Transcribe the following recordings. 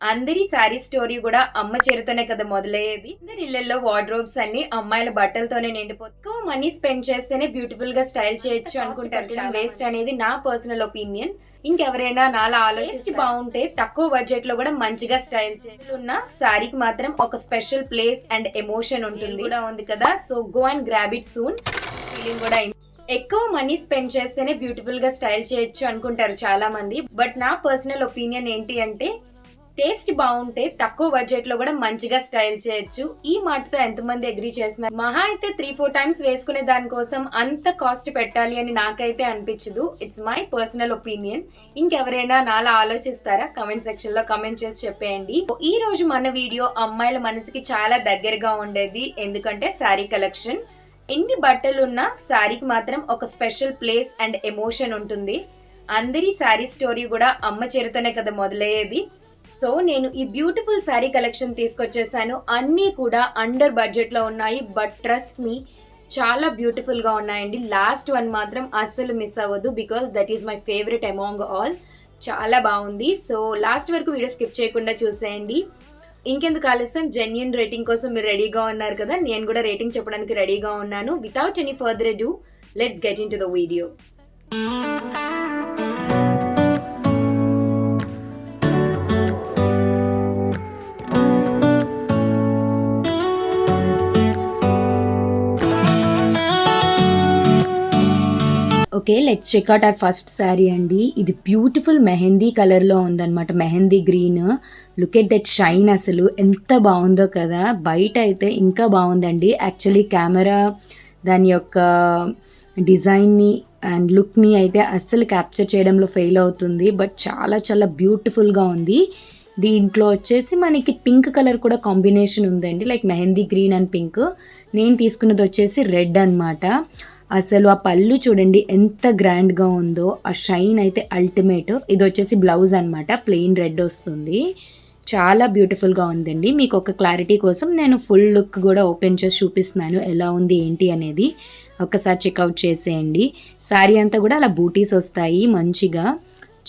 అందరి శారీ స్టోరీ కూడా అమ్మ చేరుతోనే కదా మొదలయ్యేది. అందరి ఇళ్లలో వార్డ్రోబ్స్ అన్ని అమ్మాయిల బట్టలతోనే నిండిపోతాయి. ఎక్కువ మనీ స్పెండ్ చేస్తేనే బ్యూటిఫుల్ గా స్టైల్ చేయొచ్చు అనుకుంటారు. వేస్ట్ అనేది నా పర్సనల్ ఒపీనియన్. ఇంకెవరైనా నాలా ఆలోచిస్తే బాగుంటే తక్కువ బడ్జెట్ లో కూడా మంచిగా స్టైల్ చేయాలన్న శారీకి మాత్రం ఒక స్పెషల్ ప్లేస్ అండ్ ఎమోషన్ ఉంటుంది కూడా ఉంది కదా. So go and grab it soon. Feeling కూడా ఎక్కువ మనీ స్పెండ్ చేస్తేనే బ్యూటిఫుల్ గా స్టైల్ చేయొచ్చు అనుకుంటారు చాలా మంది. బట్ నా పర్సనల్ ఒపీనియన్ ఏంటి అంటే టేస్ట్ బాగుంటే తక్కువ బడ్జెట్ లో కూడా మంచిగా స్టైల్ చేయొచ్చు. ఈ మాటతో ఎంతమంది అగ్రీ చేస్తున్నారు? మహా అయితే 3-4 టైమ్స్ వేసుకునే దానికోసం అంత కాస్ట్ పెట్టాలి అని నాకైతే అనిపించదు. It's my personal opinion. ఇంకెవరైనా నాలా ఆలోచిస్తారా? కమెంట్ సెక్షన్ లో కమెంట్ చేసి చెప్పేయండి. ఈ రోజు మన వీడియో అమ్మాయిల మనసుకి చాలా దగ్గరగా ఉండేది, ఎందుకంటే శారీ కలెక్షన్. ఎన్ని బట్టలు ఉన్నా శారీకి మాత్రం ఒక స్పెషల్ ప్లేస్ అండ్ ఎమోషన్ ఉంటుంది. అందరి శారీ స్టోరీ కూడా అమ్మ చేరుతోనే కదా మొదలయ్యేది. సో నేను ఈ బ్యూటిఫుల్ శారీ కలెక్షన్ తీసుకొచ్చేసాను. అన్నీ కూడా అండర్ బడ్జెట్ లో ఉన్నాయి, బట్ ట్రస్ట్ మీ చాలా బ్యూటిఫుల్ గా ఉన్నాయండి. లాస్ట్ వన్ మాత్రం అస్సలు మిస్ అవ్వదు, because that is my favourite among all. చాలా బాగుంది. సో లాస్ట్ వరకు వీడియో స్కిప్ చేయకుండా చూసేయండి. ఇంకెందుకు ఆలస్యం, జెన్యూన్ రేటింగ్ కోసం మీరు రెడీగా ఉన్నారు కదా, నేను కూడా రేటింగ్ చెప్పడానికి రెడీగా ఉన్నాను. Without any further adieu, let's get into the video. Okay, let's check out our first sari అండి. ఇది బ్యూటిఫుల్ మెహందీ కలర్లో ఉందన్నమాట, mehendi green. Look at that shine, అసలు ఎంత బాగుందో కదా. బయట అయితే ఇంకా బాగుందండి. యాక్చువల్లీ కెమెరా దాని యొక్క డిజైన్ని అండ్ లుక్ని అయితే అస్సలు క్యాప్చర్ చేయడంలో ఫెయిల్ అవుతుంది, బట్ చాలా చాలా బ్యూటిఫుల్గా ఉంది. దీంట్లో వచ్చేసి మనకి పింక్ కలర్ కూడా కాంబినేషన్ ఉందండి, like mehndi green and pink. నేను తీసుకున్నది వచ్చేసి రెడ్ అన్నమాట. అసలు ఆ పళ్ళు చూడండి ఎంత గ్రాండ్గా ఉందో, ఆ షైన్ అయితే అల్టిమేట్. ఇది వచ్చేసి బ్లౌజ్ అనమాట, ప్లెయిన్ రెడ్ వస్తుంది. చాలా బ్యూటిఫుల్గా ఉందండి. మీకు ఒక క్లారిటీ కోసం నేను ఫుల్ లుక్ కూడా ఓపెన్ చేసి చూపిస్తున్నాను ఎలా ఉంది ఏంటి అనేది. ఒకసారి చెక్అవుట్ చేసేయండి. శారీ అంతా కూడా అలా బూటీస్ వస్తాయి మంచిగా.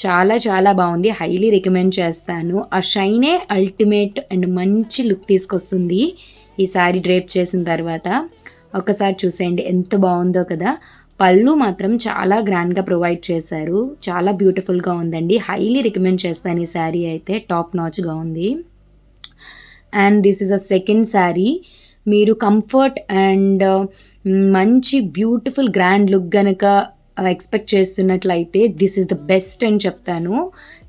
చాలా చాలా బాగుంది, హైలీ రికమెండ్ చేస్తాను. ఆ షైనే అల్టిమేట్ అండ్ మంచి లుక్ తీసుకొస్తుంది ఈ శారీ డ్రేప్ చేసిన తర్వాత. ఒకసారి చూసేయండి ఎంత బాగుందో కదా. పళ్ళు మాత్రం చాలా గ్రాండ్గా ప్రొవైడ్ చేశారు, చాలా బ్యూటిఫుల్గా ఉందండి. హైలీ రికమెండ్ చేస్తాను ఈ శారీ అయితే, టాప్ నాచ్గా ఉంది. And this is a second sari. మీరు కంఫర్ట్ అండ్ మంచి బ్యూటిఫుల్ గ్రాండ్ లుక్ గనక ఎక్స్పెక్ట్ చేస్తున్నట్లయితే దిస్ ఈజ్ ద బెస్ట్ అని చెప్తాను.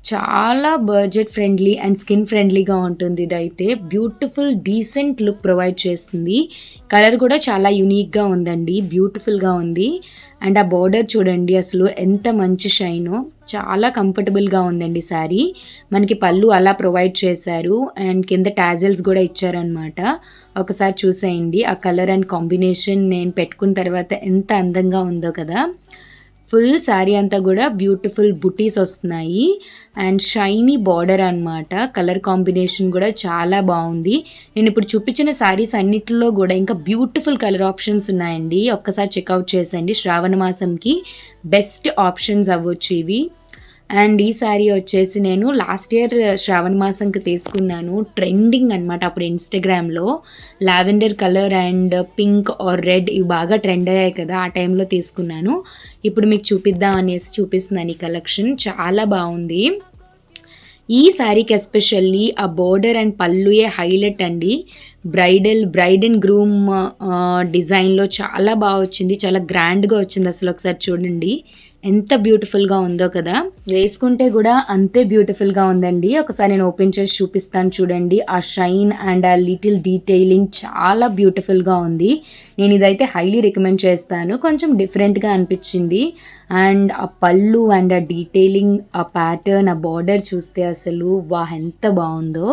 చాలా బడ్జెట్ ఫ్రెండ్లీ అండ్ స్కిన్ ఫ్రెండ్లీగా ఉంటుంది. ఇదైతే బ్యూటిఫుల్ డీసెంట్ లుక్ ప్రొవైడ్ చేస్తుంది. కలర్ కూడా చాలా యూనిక్గా ఉందండి, బ్యూటిఫుల్గా ఉంది. అండ్ ఆ బోర్డర్ చూడండి అసలు ఎంత మంచి షైనో, చాలా కంఫర్టబుల్గా ఉందండి శారీ. మనకి పళ్ళు అలా ప్రొవైడ్ చేశారు అండ్ కింద టాజల్స్ కూడా ఇచ్చారనమాట. ఒకసారి చూసేయండి ఆ కలర్ అండ్ కాంబినేషన్ నేను పెట్టుకున్న తర్వాత ఎంత అందంగా ఉందో కదా. ఫుల్ శారీ అంతా కూడా బ్యూటిఫుల్ బుటీస్ వస్తున్నాయి అండ్ షైనీ బార్డర్ అనమాట. కలర్ కాంబినేషన్ కూడా చాలా బాగుంది. నేను ఇప్పుడు చూపించిన శారీస్ అన్నిటిలో కూడా ఇంకా బ్యూటిఫుల్ కలర్ ఆప్షన్స్ ఉన్నాయండి. ఒక్కసారి చెక్అవుట్ చేసేయండి. శ్రావణ మాసంకి బెస్ట్ ఆప్షన్స్ అవ్వచ్చు ఇవి. అండ్ ఈ శారీ వచ్చేసి నేను లాస్ట్ ఇయర్ శ్రావణ మాసంకి తీసుకున్నాను. ట్రెండింగ్ అనమాట అప్పుడు ఇన్స్టాగ్రామ్లో. Lavender colour and pink are red ఇవి బాగా ట్రెండ్ అయ్యాయి కదా, ఆ టైంలో తీసుకున్నాను. ఇప్పుడు మీకు చూపిద్దాం అనేసి చూపిస్తున్నాను ఈ కలెక్షన్. చాలా బాగుంది. ఈ శారీకి ఎస్పెషల్లీ ఆ బోర్డర్ అండ్ పళ్ళుయే హైలైట్ అండి. బ్రైడ్ అండ్ గ్రూమ్ డిజైన్లో చాలా బాగా వచ్చింది, చాలా గ్రాండ్గా వచ్చింది. అసలు ఒకసారి చూడండి ఎంత బ్యూటిఫుల్గా ఉందో కదా. వేసుకుంటే కూడా అంతే బ్యూటిఫుల్గా ఉందండి. ఒకసారి నేను ఓపెన్ చేసి చూపిస్తాను చూడండి. ఆ షైన్ అండ్ ఆ లిటిల్ డీటెయిలింగ్ చాలా బ్యూటిఫుల్గా ఉంది. నేను ఇదైతే హైలీ రికమెండ్ చేస్తాను, కొంచెం డిఫరెంట్గా అనిపించింది. అండ్ ఆ పళ్ళు అండ్ ఆ డీటెయిలింగ్, ఆ ప్యాటర్న్, ఆ బార్డర్ చూస్తే అసలు వా ఎంత బాగుందో.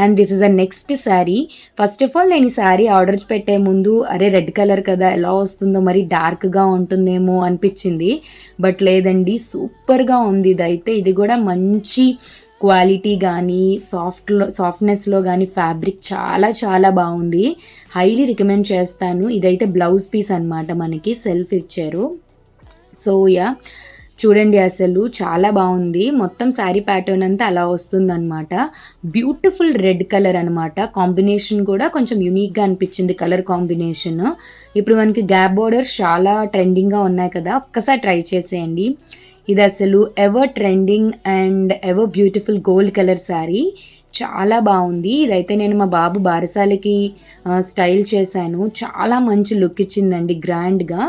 And this is the next sari. First of all నేను ఈ శారీ ఆర్డర్ పెట్టే ముందు అరే రెడ్ కలర్ కదా ఎలా వస్తుందో, మరి డార్క్గా ఉంటుందేమో అనిపించింది. బట్ లేదండి, సూపర్గా ఉంది ఇదైతే. ఇది కూడా మంచి క్వాలిటీ కానీ సాఫ్ట్నెస్లో కానీ ఫ్యాబ్రిక్ చాలా చాలా బాగుంది. హైలీ రికమెండ్ చేస్తాను. ఇదైతే బ్లౌజ్ పీస్ అనమాట, మనకి సెల్ఫ్ ఇచ్చారు. సో యా చూడండి అసలు చాలా బాగుంది. మొత్తం శారీ ప్యాటర్న్ అంతా అలా వస్తుందనమాట. బ్యూటిఫుల్ రెడ్ కలర్ అనమాట. కాంబినేషన్ కూడా కొంచెం యూనిక్‌గా అనిపించింది కలర్ కాంబినేషన్. ఇప్పుడు మనకి గ్యాప్ బోర్డర్స్ చాలా ట్రెండింగ్‌గా ఉన్నాయి కదా! ఒక్కసారి ట్రై చేసేయండి. ఇది అసలు ever trending and ever beautiful gold colour sari. చాలా బావుంది. ఇదైతే నేను మా బాబు బారసాలకి స్టైల్ చేశాను. చాలా మంచి లుక్ ఇచ్చిందండి గ్రాండ్‌గా.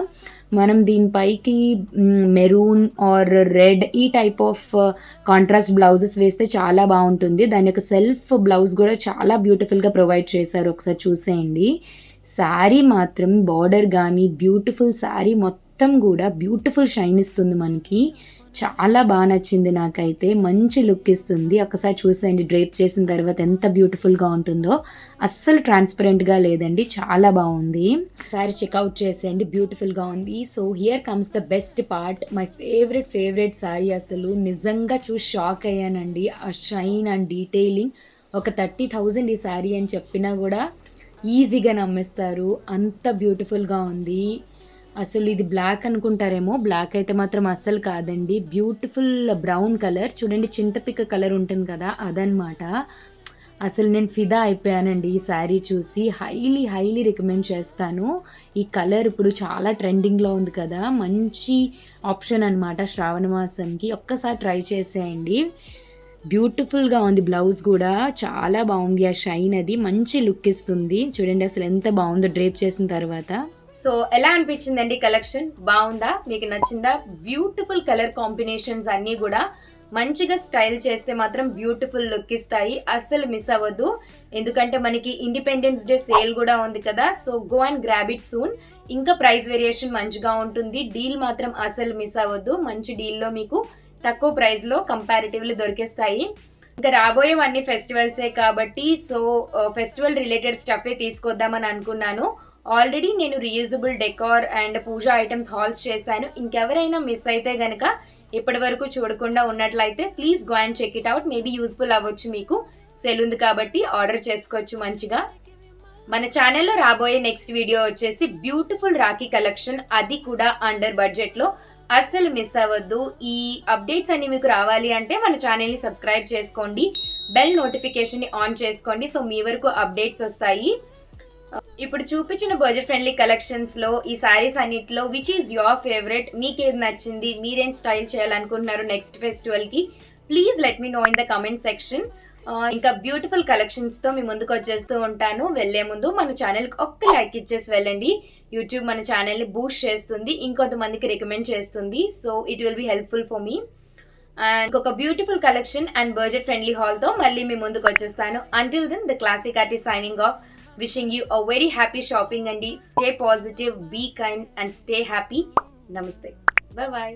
మనం దీనిపైకి మెరూన్ ఆర్ రెడ్ ఈ టైప్ ఆఫ్ కాంట్రాస్ట్ బ్లౌజెస్ వేస్తే చాలా బాగుంటుంది. దాని యొక్క సెల్ఫ్ బ్లౌజ్ కూడా చాలా బ్యూటిఫుల్గా ప్రొవైడ్ చేశారు. ఒకసారి చూసేయండి. శారీ మాత్రం బార్డర్ కానీ బ్యూటిఫుల్ శారీ మొత్తం కూడా బ్యూటిఫుల్ షైన్ ఇస్తుంది మనకి. చాలా బాగా నచ్చింది నాకైతే. మంచి లుక్ ఇస్తుంది. ఒకసారి చూసేయండి డ్రేప్ చేసిన తర్వాత ఎంత బ్యూటిఫుల్గా ఉంటుందో. అస్సలు ట్రాన్స్పరెంట్గా లేదండి. చాలా బాగుంది. ఒకసారి చెక్అవుట్ చేసేయండి. బ్యూటిఫుల్గా ఉంది. So here comes the best part. My favourite sari. అసలు నిజంగా చూసి షాక్ అయ్యానండి. ఆ షైన్ అండ్ డీటెయిలింగ్. ఒక 30,000 ఈ శారీ అని చెప్పినా కూడా ఈజీగా నమ్మేస్తారు. అంత బ్యూటిఫుల్గా ఉంది. అసలు ఇది బ్లాక్ అనుకుంటారేమో, బ్లాక్ అయితే మాత్రం అస్సలు కాదండి. Beautiful brown colour. చూడండి చింతపిక్క కలర్ ఉంటుంది కదా, అదనమాట. అసలు నేను ఫిదా అయిపోయానండి ఈ శారీ చూసి. హైలీ రికమెండ్ చేస్తాను. ఈ కలర్ ఇప్పుడు చాలా ట్రెండింగ్‌లో ఉంది కదా! మంచి ఆప్షన్ అనమాట శ్రావణ మాసంకి. ఒక్కసారి ట్రై చేసేయండి. బ్యూటిఫుల్‌గా ఉంది బ్లౌజ్ గూడా. చాలా బావుంది. ఆ షైన్ అది మంచి లుక్ ఇస్తుంది. చూడండి అసలు ఎంత బావుందో డ్రేప్ చేసిన తర్వాత. సో ఎలా అనిపించిందండి కలెక్షన్? బావుందా? మీకు నచ్చిందా? బ్యూటిఫుల్ కలర్ కాంబినేషన్స్ అన్నీ గూడా మంచిగా స్టైల్ చేస్తే మాత్రం బ్యూటిఫుల్ లుక్ ఇస్తాయి. అస్సలు మిస్ అవ్వద్దు. ఎందుకంటే మనకి ఇండిపెండెన్స్ డే సేల్ కూడా ఉంది కదా! So go and grab it soon. ఇంకా ప్రైస్ వేరియేషన్ మంచిగా ఉంటుంది. డీల్ మాత్రం అస్సలు మిస్ అవ్వద్దు. మంచి డీల్‌లో మీకు తక్కువ ప్రైస్‌లో కంపారిటివ్‌లీ దొరికేస్తాయి. ఇంకా రాబోయేవన్నీ ఫెస్టివల్సే కాబట్టి సో ఫెస్టివల్ రిలేటెడ్ స్టఫే తీసుకొద్దామని అనుకున్నాను. ఆల్రెడీ నేను reusable decor and puja items hauls చేశాను. ఇంకెవరైనా మిస్ అయితే గనక ఇప్పటి వరకు చూడకుండా ఉన్నట్లయితే please go and check it out. Maybe useful అవ్వచ్చు మీకు. సెల్ ఉంది కాబట్టి ఆర్డర్ చేసుకోవచ్చు మంచిగా. మన ఛానల్లో రాబోయే నెక్స్ట్ వీడియో వచ్చేసి బ్యూటిఫుల్ రాఖీ కలెక్షన్, అది కూడా అండర్ బడ్జెట్లో. అస్సలు మిస్ అవ్వద్దు. ఈ అప్డేట్స్ అన్ని మీకు రావాలి అంటే మన ఛానల్ని సబ్స్క్రైబ్ చేసుకోండి. బెల్ నోటిఫికేషన్ని ఆన్ చేసుకోండి. సో మీ వరకు అప్డేట్స్ వస్తాయి. ఇప్పుడు చూపించిన బడ్జెట్ ఫ్రెండ్లీ కలెక్షన్స్ లో ఈ సారీస్ అన్నిట్లో విచ్ ఈజ్ యువర్ ఫేవరెట్? మీకేది నచ్చింది? మీరేం స్టైల్ చేయాలనుకుంటున్నారు నెక్స్ట్ ఫెస్టివల్ కి? Please let me know in the comment section. ఇంకా బ్యూటిఫుల్ కలెక్షన్స్ తో మీ ముందుకు వచ్చేస్తూ ఉంటాను. వెళ్లే ముందు మన ఛానల్ కి ఒక్క లైక్ ఇచ్చేసి వెళ్ళండి. యూట్యూబ్ మన ఛానల్ ని బూస్ట్ చేస్తుంది, ఇంకొంతమందికి రికమెండ్ చేస్తుంది. So it will be helpful for me. And ఇంకొక beautiful collection and budget friendly haul తో మళ్ళీ మీ ముందుకు వచ్చేస్తాను. Until then the classic artist signing off. Wishing you a very happy shopping and stay positive, be kind and stay happy. Namaste. Bye bye.